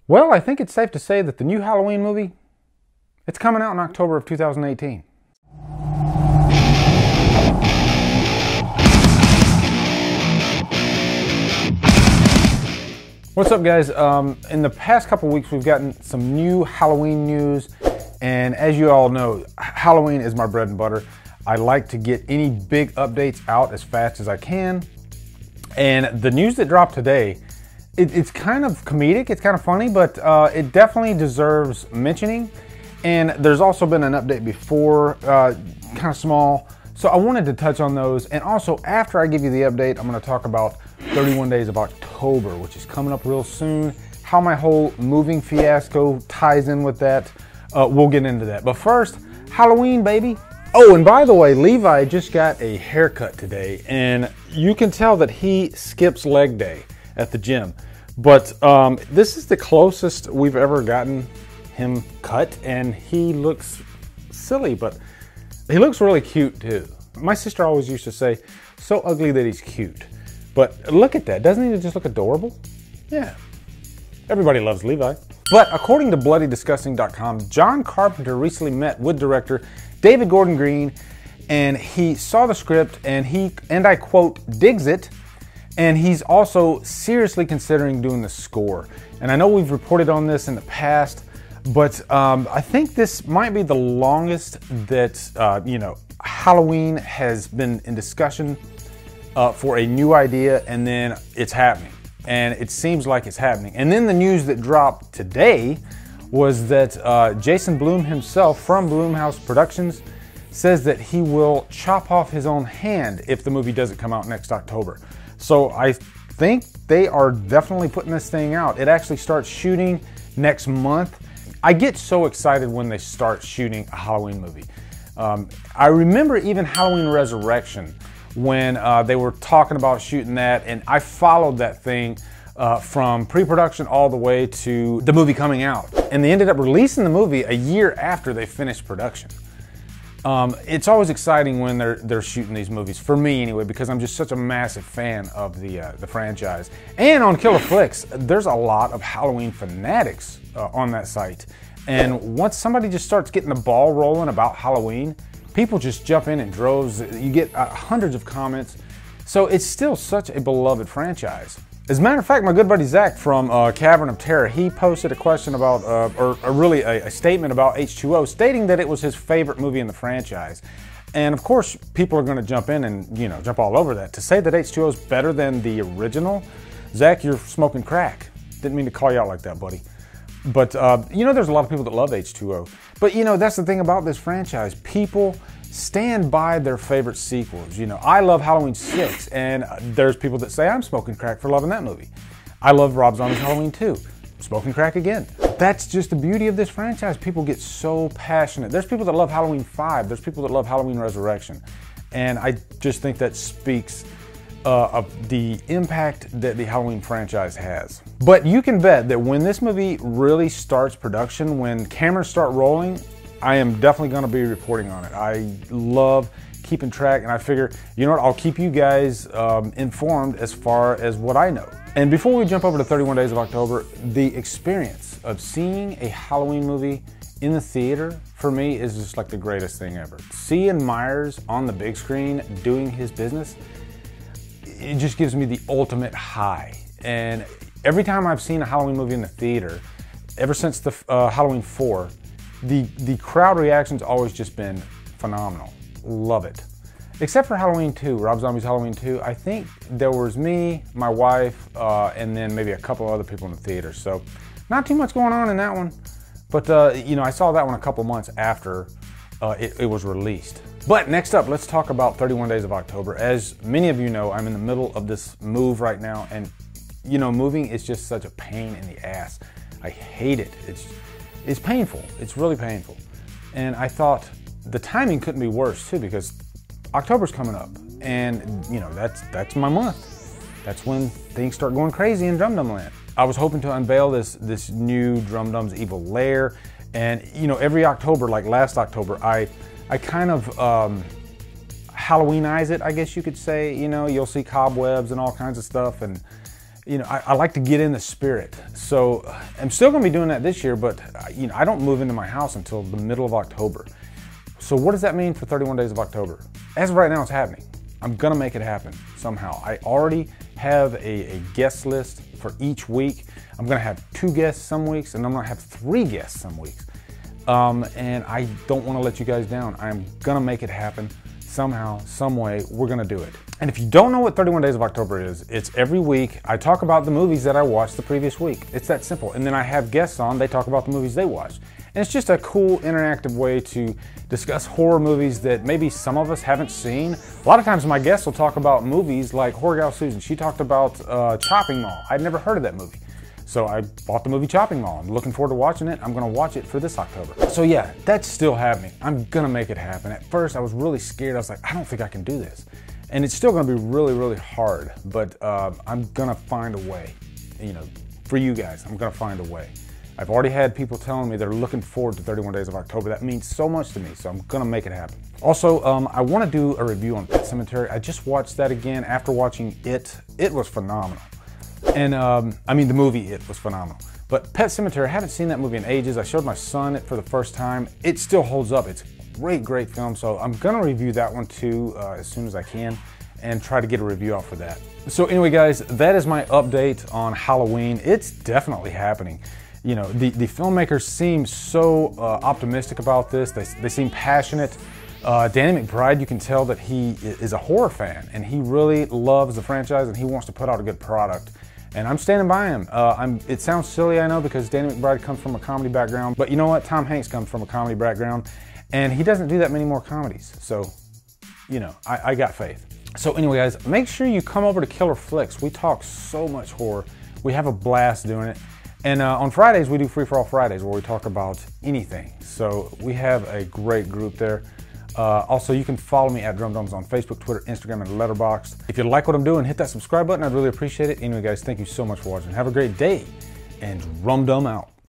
Well, I think it's safe to say that the new Halloween movie, it's coming out in October of 2018. What's up, guys? In the past couple weeks, we've gotten some new Halloween news, and as you all know, Halloween is my bread and butter. I like to get any big updates out as fast as I can, and the news that dropped today, it's kind of comedic, it's kind of funny, but it definitely deserves mentioning. And there's also been an update before, kind of small, so I wanted to touch on those. And also, after I give you the update, I'm going to talk about 31 Days of October, which is coming up real soon, how my whole moving fiasco ties in with that. We'll get into that. But first, Halloween, baby. Oh, and by the way, Levi just got a haircut today, and you can tell that he skips leg day at the gym. But this is the closest we've ever gotten him cut, and he looks silly, but he looks really cute too. My sister always used to say, so ugly that he's cute. But look at that, doesn't he just look adorable? Yeah, everybody loves Levi. But according to BloodyDisgusting.com, John Carpenter recently met with director David Gordon Green, and he saw the script, and he, and I quote, digs it. And he's also seriously considering doing the score. And I know we've reported on this in the past, but I think this might be the longest that, Halloween has been in discussion for a new idea, and then it's happening. And it seems like it's happening. And then the news that dropped today was that Jason Blum himself from Blumhouse Productions says that he will chop off his own hand if the movie doesn't come out next October. So I think they are definitely putting this thing out. It actually starts shooting next month. I get so excited when they start shooting a Halloween movie. I remember even Halloween Resurrection when they were talking about shooting that, and I followed that thing from pre-production all the way to the movie coming out. And they ended up releasing the movie a year after they finished production. It's always exciting when they're shooting these movies, for me anyway, because I'm just such a massive fan of the franchise. And on Killer Flicks, there's a lot of Halloween fanatics on that site. And once somebody just starts getting the ball rolling about Halloween, people just jump in droves. You get hundreds of comments. So it's still such a beloved franchise. As a matter of fact, my good buddy Zach from Cavern of Terror, he posted a question about, really a statement about H2O, stating that it was his favorite movie in the franchise. And of course, people are going to jump in and, jump all over that. To say that H2O is better than the original, Zach, you're smoking crack. Didn't mean to call you out like that, buddy. But, there's a lot of people that love H2O. But, that's the thing about this franchise. People stand by their favorite sequels. I love Halloween 6, and there's people that say I'm smoking crack for loving that movie. I love Rob Zombie's Halloween 2. Smoking crack again. That's just the beauty of this franchise. People get so passionate. There's people that love Halloween 5. There's people that love Halloween Resurrection. And I just think that speaks of the impact that the Halloween franchise has. But you can bet that when this movie really starts production, when cameras start rolling, I am definitely going to be reporting on it. I love keeping track, and I figure, I'll keep you guys informed as far as what I know. And before we jump over to 31 Days of October, the experience of seeing a Halloween movie in the theater, for me, is just like the greatest thing ever. Seeing Myers on the big screen doing his business, it just gives me the ultimate high. And every time I've seen a Halloween movie in the theater, ever since the Halloween 4, the crowd reaction's always just been phenomenal. Love it. Except for Halloween 2, Rob Zombie's Halloween 2, I think there was me, my wife, and then maybe a couple other people in the theater. So not too much going on in that one. But, I saw that one a couple months after it was released. But next up, let's talk about 31 Days of October. As many of you know, I'm in the middle of this move right now, and moving is just such a pain in the ass. I hate it. It's painful. It's really painful. And I thought the timing couldn't be worse too, because October's coming up, and that's my month. That's when things start going crazy in Drumdum land. I was hoping to unveil this new Drumdums Evil Lair, and every October, like last October, I kind of Halloweenize it, I guess you could say. You'll see cobwebs and all kinds of stuff, and I like to get in the spirit. So I'm still gonna be doing that this year, but I don't move into my house until the middle of October. So what does that mean for 31 Days of October? As of right now, it's happening. I'm gonna make it happen somehow. I already have a guest list for each week. I'm gonna have 2 guests some weeks, and I'm gonna have 3 guests some weeks. And I don't wanna let you guys down. I'm gonna make it happen somehow, some way. We're gonna do it. And if you don't know what 31 Days of October is, it's every week I talk about the movies that I watched the previous week. It's that simple. And then I have guests on, they talk about the movies they watched. And it's just a cool interactive way to discuss horror movies that maybe some of us haven't seen. A lot of times my guests will talk about movies like Horror Gal Susan. She talked about Chopping Mall. I'd never heard of that movie. So I bought the movie Chopping Mall. I'm looking forward to watching it. I'm gonna watch it for this October. So yeah, that's still happening. I'm gonna make it happen. At first I was really scared. I was like, I don't think I can do this. And it's still gonna be really, really hard, but I'm gonna find a way. For you guys, I'm gonna find a way. I've already had people telling me they're looking forward to 31 Days of October. That means so much to me, so I'm gonna make it happen. Also, I wanna do a review on Pet Sematary. I just watched that again after watching It. It was phenomenal. And I mean, the movie It was phenomenal. But Pet Sematary, I haven't seen that movie in ages. I showed my son it for the first time. It still holds up. It's a great, great film. So I'm gonna review that one too as soon as I can and try to get a review out for that. So anyway, guys, that is my update on Halloween. It's definitely happening. The filmmakers seem so optimistic about this. They seem passionate. Danny McBride, you can tell that he is a horror fan and he really loves the franchise and he wants to put out a good product. And I'm standing by him. It sounds silly, I know, because Danny McBride comes from a comedy background, but you know what? Tom Hanks comes from a comedy background and he doesn't do that many more comedies. So, I got faith. So anyway, guys, make sure you come over to Killer Flicks. We talk so much horror. We have a blast doing it. And on Fridays, we do Free For All Fridays where we talk about anything. So we have a great group there. Also, you can follow me at Drumdums on Facebook, Twitter, Instagram, and Letterboxd. If you like what I'm doing, hit that subscribe button. I'd really appreciate it. Anyway, guys, thank you so much for watching. Have a great day, and Drumdum out.